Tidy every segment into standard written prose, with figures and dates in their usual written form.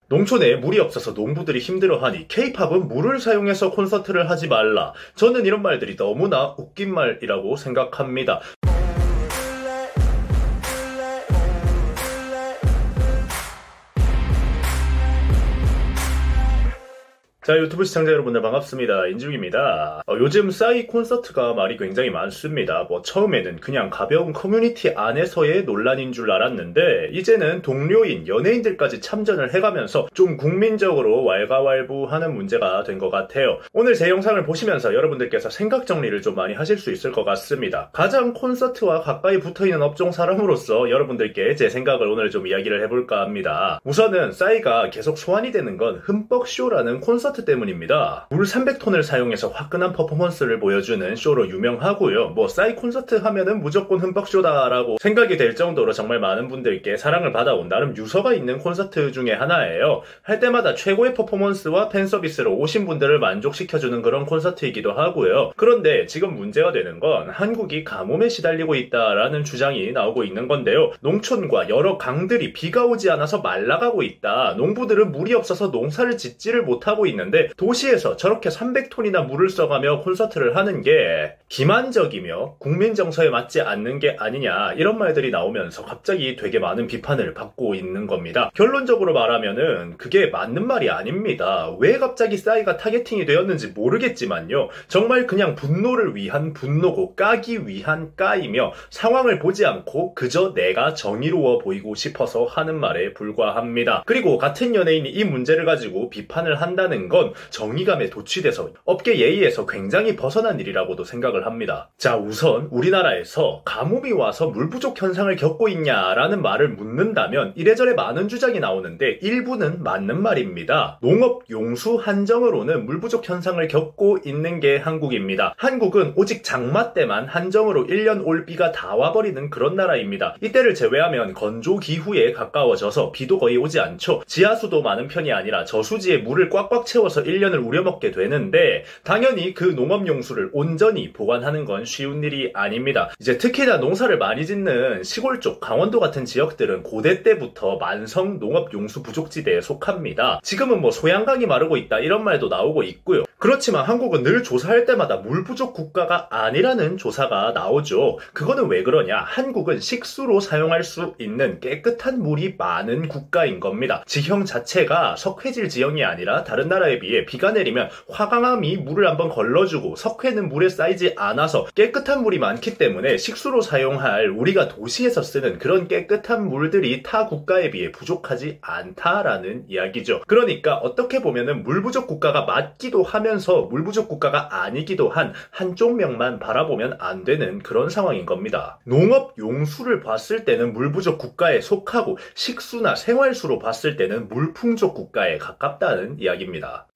농촌에 물이 없어서 농부들이 힘들어하니 K-팝은 물을 사용해서 콘서트를 하지 말라. 저는 이런 말들이 너무나 웃긴 말이라고 생각합니다. 자, 유튜브 시청자 여러분들 반갑습니다. 인중입니다. 요즘 싸이 콘서트가 말이 굉장히 많습니다. 처음에는 그냥 가벼운 커뮤니티 안에서의 논란인 줄 알았는데 이제는 동료인 연예인들까지 참전을 해가면서 좀 국민적으로 왈가왈부하는 문제가 된 것 같아요. 오늘 제 영상을 보시면서 여러분들께서 생각 정리를 좀 많이 하실 수 있을 것 같습니다. 가장 콘서트와 가까이 붙어있는 업종 사람으로서 여러분들께 제 생각을 오늘 좀 이야기를 해볼까 합니다. 우선은 싸이가 계속 소환이 되는 건 흠뻑쇼라는 콘서트 때문입니다. 물 300톤을 사용해서 화끈한 퍼포먼스를 보여주는 쇼로 유명하고요. 싸이 콘서트 하면은 무조건 흠뻑쇼다라고 생각이 될 정도로 정말 많은 분들께 사랑을 받아온 나름 유서가 있는 콘서트 중에 하나예요. 할 때마다 최고의 퍼포먼스와 팬 서비스로 오신 분들을 만족시켜주는 그런 콘서트이기도 하고요. 그런데 지금 문제가 되는 건 한국이 가뭄에 시달리고 있다라는 주장이 나오고 있는 건데요. 농촌과 여러 강들이 비가 오지 않아서 말라가고 있다. 농부들은 물이 없어서 농사를 짓지를 못하고 있는데 도시에서 저렇게 300톤이나 물을 써가며 콘서트를 하는 게 기만적이며 국민 정서에 맞지 않는 게 아니냐, 이런 말들이 나오면서 갑자기 되게 많은 비판을 받고 있는 겁니다. 결론적으로 말하면은 그게 맞는 말이 아닙니다. 왜 갑자기 싸이가 타겟팅이 되었는지 모르겠지만요, 정말 그냥 분노를 위한 분노고 까기 위한 까이며 상황을 보지 않고 그저 내가 정의로워 보이고 싶어서 하는 말에 불과합니다. 그리고 같은 연예인이 이 문제를 가지고 비판을 한다는 건 정의감에 도취돼서 업계 예의에서 굉장히 벗어난 일이라고도 생각을 합니다. 자, 우선 우리나라에서 가뭄이 와서 물 부족 현상을 겪고 있냐라는 말을 묻는다면 이래저래 많은 주장이 나오는데 일부는 맞는 말입니다. 농업 용수 한정으로는 물 부족 현상을 겪고 있는 게 한국입니다. 한국은 오직 장마 때만 한정으로 1년 올 비가 다 와버리는 그런 나라입니다. 이때를 제외하면 건조 기후에 가까워져서 비도 거의 오지 않죠. 지하수도 많은 편이 아니라 저수지에 물을 꽉꽉 채워서 1년을 우려먹게 되는데 당연히 그 농업용수를 온전히 보관하는 건 쉬운 일이 아닙니다. 이제 특히나 농사를 많이 짓는 시골 쪽 강원도 같은 지역들은 고대 때부터 만성 농업용수 부족지대에 속합니다. 지금은 소양강이 마르고 있다 이런 말도 나오고 있고요. 그렇지만 한국은 늘 조사할 때마다 물 부족 국가가 아니라는 조사가 나오죠. 그거는 왜 그러냐? 한국은 식수로 사용할 수 있는 깨끗한 물이 많은 국가인 겁니다. 지형 자체가 석회질 지형이 아니라 다른 나라에 비해 비가 내리면 화강암이 물을 한번 걸러주고 석회는 물에 쌓이지 않아서 깨끗한 물이 많기 때문에 식수로 사용할 우리가 도시에서 쓰는 그런 깨끗한 물들이 타 국가에 비해 부족하지 않다라는 이야기죠. 그러니까 어떻게 보면은 물 부족 국가가 맞기도 하면서 물 부족 국가가 아니기도 한 한쪽 면만 바라보면 안 되는 그런 상황인 겁니다. 농업 용수를 봤을 때는 물 부족 국가에 속하고 식수나 생활수로 봤을 때는 물 풍족 국가에 가깝다는 이야기입니다.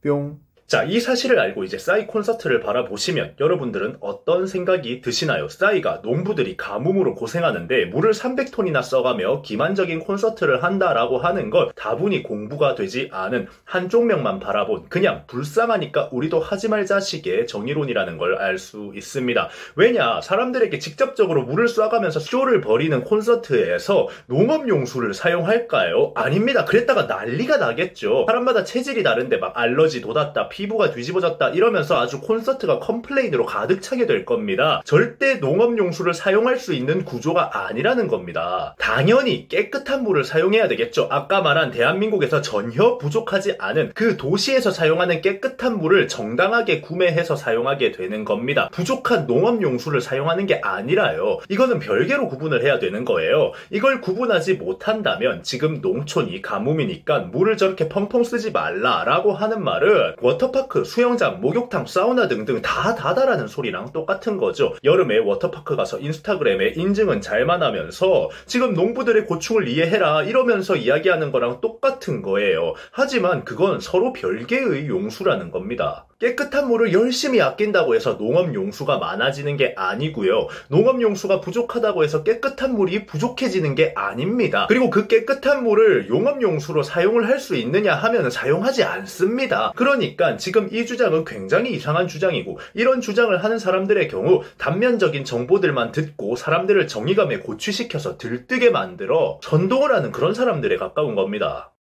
뿅. 자, 이 사실을 알고 이제 싸이 콘서트를 바라보시면 여러분들은 어떤 생각이 드시나요? 싸이가 농부들이 가뭄으로 고생하는데 물을 300톤이나 써가며 기만적인 콘서트를 한다라고 하는 건 다분히 공부가 되지 않은 한쪽 면만 바라본 그냥 불쌍하니까 우리도 하지 말자식의 정의론이라는 걸 알 수 있습니다. 왜냐? 사람들에게 직접적으로 물을 쏴가면서 쇼를 벌이는 콘서트에서 농업용수를 사용할까요? 아닙니다. 그랬다가 난리가 나겠죠. 사람마다 체질이 다른데 막 알러지 돋았다, 피부가 뒤집어졌다 이러면서 아주 콘서트가 컴플레인으로 가득 차게 될 겁니다. 절대 농업용수를 사용할 수 있는 구조가 아니라는 겁니다. 당연히 깨끗한 물을 사용해야 되겠죠. 아까 말한 대한민국에서 전혀 부족하지 않은 그 도시에서 사용하는 깨끗한 물을 정당하게 구매해서 사용하게 되는 겁니다. 부족한 농업용수를 사용하는 게 아니라요. 이거는 별개로 구분을 해야 되는 거예요. 이걸 구분하지 못한다면 지금 농촌이 가뭄이니까 물을 저렇게 펑펑 쓰지 말라라고 하는 말은 워터파크, 수영장, 목욕탕, 사우나 등등 다 다다라는 소리랑 똑같은 거죠. 여름에 워터파크 가서 인스타그램에 인증은 잘만 하면서 지금 농부들의 고충을 이해해라 이러면서 이야기하는 거랑 똑같은 거예요. 하지만 그건 서로 별개의 용수라는 겁니다. 깨끗한 물을 열심히 아낀다고 해서 농업 용수가 많아지는 게 아니고요. 농업 용수가 부족하다고 해서 깨끗한 물이 부족해지는 게 아닙니다. 그리고 그 깨끗한 물을 용업 용수로 사용을 할 수 있느냐 하면 사용하지 않습니다. 그러니까 지금 이 주장은 굉장히 이상한 주장이고, 이런 주장을 하는 사람들의 경우 단면적인 정보들만 듣고 사람들을 정의감에 고취시켜서 들뜨게 만들어 선동을 하는 그런 사람들에 가까운 겁니다.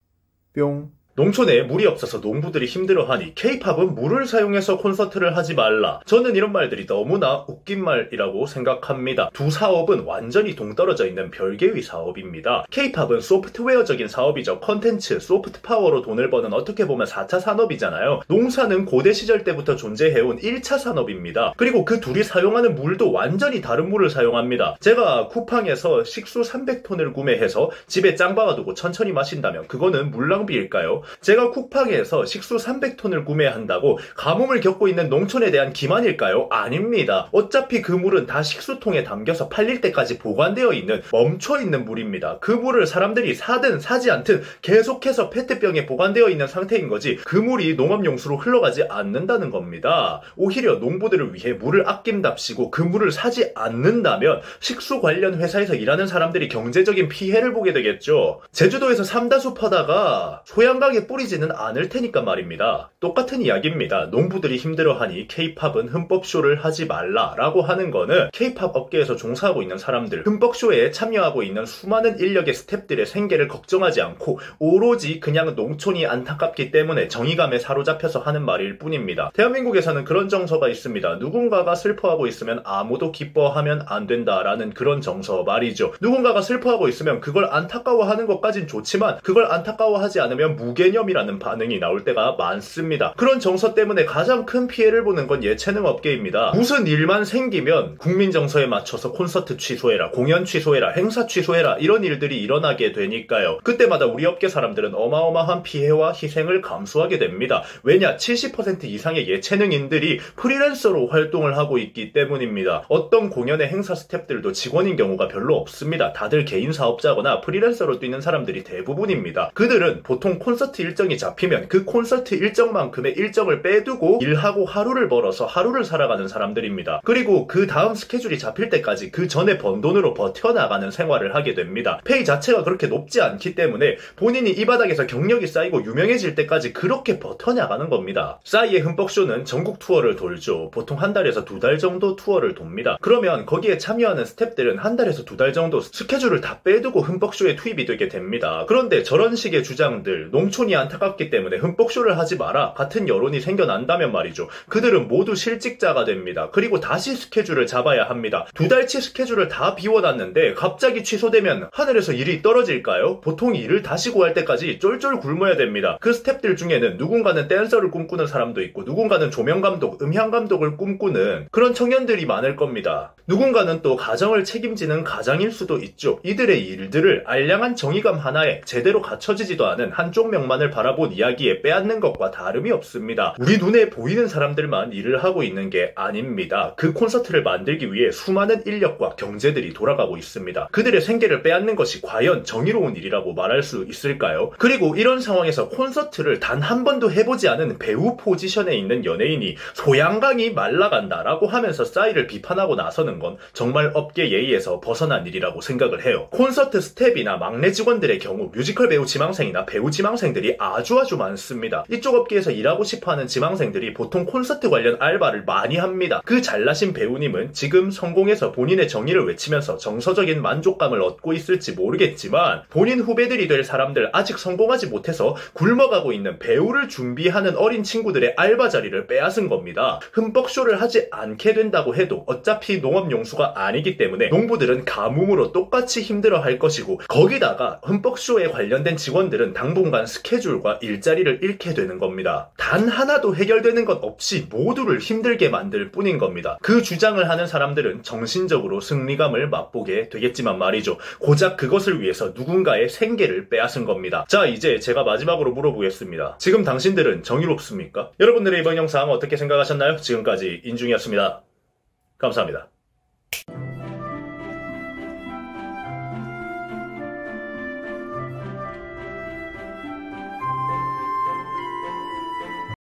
뿅. 농촌에 물이 없어서 농부들이 힘들어하니 K-팝은 물을 사용해서 콘서트를 하지 말라. 저는 이런 말들이 너무나 웃긴 말이라고 생각합니다. 두 사업은 완전히 동떨어져 있는 별개의 사업입니다. K-팝은 소프트웨어적인 사업이죠. 컨텐츠, 소프트 파워로 돈을 버는 어떻게 보면 4차 산업이잖아요. 농사는 고대 시절 때부터 존재해온 1차 산업입니다. 그리고 그 둘이 사용하는 물도 완전히 다른 물을 사용합니다. 제가 쿠팡에서 식수 300톤을 구매해서 집에 짱 박아두고 천천히 마신다면 그거는 물 낭비일까요? 제가 쿠팡에서 식수 300톤을 구매한다고 가뭄을 겪고 있는 농촌에 대한 기만일까요? 아닙니다. 어차피 그 물은 다 식수통에 담겨서 팔릴 때까지 보관되어 있는 멈춰있는 물입니다. 그 물을 사람들이 사든 사지 않든 계속해서 페트병에 보관되어 있는 상태인 거지 그 물이 농업용수로 흘러가지 않는다는 겁니다. 오히려 농부들을 위해 물을 아낀답시고 그 물을 사지 않는다면 식수 관련 회사에서 일하는 사람들이 경제적인 피해를 보게 되겠죠. 제주도에서 삼다수 퍼다가 소양강에 뿌리지는 않을 테니까 말입니다. 똑같은 이야기입니다. 농부들이 힘들어하니 K-팝은 흠뻑쇼를 하지 말라라고 하는 거는 K-팝 업계에서 종사하고 있는 사람들, 흠뻑쇼에 참여하고 있는 수많은 인력의 스태프들의 생계를 걱정하지 않고 오로지 그냥 농촌이 안타깝기 때문에 정의감에 사로잡혀서 하는 말일 뿐입니다. 대한민국에서는 그런 정서가 있습니다. 누군가가 슬퍼하고 있으면 아무도 기뻐하면 안 된다라는 그런 정서 말이죠. 누군가가 슬퍼하고 있으면 그걸 안타까워하는 것까진 좋지만 그걸 안타까워하지 않으면 무개념이라는 반응이 나올 때가 많습니다. 그런 정서 때문에 가장 큰 피해를 보는 건 예체능 업계입니다. 무슨 일만 생기면 국민 정서에 맞춰서 콘서트 취소해라, 공연 취소해라, 행사 취소해라 이런 일들이 일어나게 되니까요. 그때마다 우리 업계 사람들은 어마어마한 피해와 희생을 감수하게 됩니다. 왜냐? 70% 이상의 예체능인들이 프리랜서로 활동을 하고 있기 때문입니다. 어떤 공연의 행사 스태프들도 직원인 경우가 별로 없습니다. 다들 개인 사업자거나 프리랜서로 뛰는 사람들이 대부분입니다. 그들은 보통 콘서트 일정이 잡히면 그 콘서트 일정만큼의 일정을 빼두고 일하고 하루를 벌어서 하루를 살아가는 사람들입니다. 그리고 그 다음 스케줄이 잡힐 때까지 그 전에 번 돈으로 버텨나가는 생활을 하게 됩니다. 페이 자체가 그렇게 높지 않기 때문에 본인이 이 바닥에서 경력이 쌓이고 유명해질 때까지 그렇게 버텨나가는 겁니다. 싸이의 흠뻑쇼는 전국 투어를 돌죠. 보통 한 달에서 두 달 정도 투어를 돕니다. 그러면 거기에 참여하는 스태프들은 한 달에서 두 달 정도 스케줄을 다 빼두고 흠뻑쇼에 투입이 되게 됩니다. 그런데 저런 식의 주장들, 농촌이 안타깝기 때문에 흠뻑쇼를 하지 마라 같은 여론이 생겨난다면 말이죠. 그들은 모두 실직자가 됩니다. 그리고 다시 스케줄을 잡아야 합니다. 두 달치 스케줄을 다 비워놨는데 갑자기 취소되면 하늘에서 일이 떨어질까요? 보통 일을 다시 구할 때까지 쫄쫄 굶어야 됩니다. 그 스태프들 중에는 누군가는 댄서를 꿈꾸는 사람도 있고 누군가는 조명감독, 음향감독을 꿈꾸는 그런 청년들이 많을 겁니다. 누군가는 또 가정을 책임지는 가장일 수도 있죠. 이들의 일들을 알량한 정의감 하나에 제대로 갖춰지지도 않은 한쪽 면만을 바라본 이야기에 빼앗는 것과 다름이 없습니다. 우리 눈에 보이는 사람들만 일을 하고 있는 게 아닙니다. 그 콘서트를 만들기 위해 수많은 인력과 경제들이 돌아가고 있습니다. 그들의 생계를 빼앗는 것이 과연 정의로운 일이라고 말할 수 있을까요? 그리고 이런 상황에서 콘서트를 단 한 번도 해보지 않은 배우 포지션에 있는 연예인이 소양강이 말라간다라고 하면서 싸이를 비판하고 나서는 건 정말 업계 예의에서 벗어난 일이라고 생각을 해요. 콘서트 스텝이나 막내 직원들의 경우 뮤지컬 배우 지망생이나 배우 지망생들이 아주 많습니다. 이쪽 업계에서 일하고 싶어하는 지망생들이 보통 콘서트 관련 알바를 많이 합니다. 그 잘나신 배우님은 지금 성공해서 본인의 정의를 외치면서 정서적인 만족감을 얻고 있을지 모르겠지만 본인 후배들이 될 사람들, 아직 성공하지 못해서 굶어가고 있는 배우를 준비하는 어린 친구들의 알바 자리를 빼앗은 겁니다. 흠뻑쇼를 하지 않게 된다고 해도 어차피 농업용수가 아니기 때문에 농부들은 가뭄으로 똑같이 힘들어할 것이고 거기다가 흠뻑쇼에 관련된 직원들은 당분간 스케줄과 일자리를 잃게 되는 겁니다. 단 하나도 해결되는 것 없이 모두를 힘들게 만들 뿐인 겁니다. 그 주장을 하는 사람들은 정신적으로 승리감을 맛보게 되겠지만 말이죠. 고작 그것을 위해서 누군가의 생계를 빼앗은 겁니다. 자, 이제 제가 마지막으로 물어보겠습니다. 지금 당신들은 정의롭습니까? 여러분들의 이번 영상 어떻게 생각하셨나요? 지금까지 인중이었습니다. 감사합니다.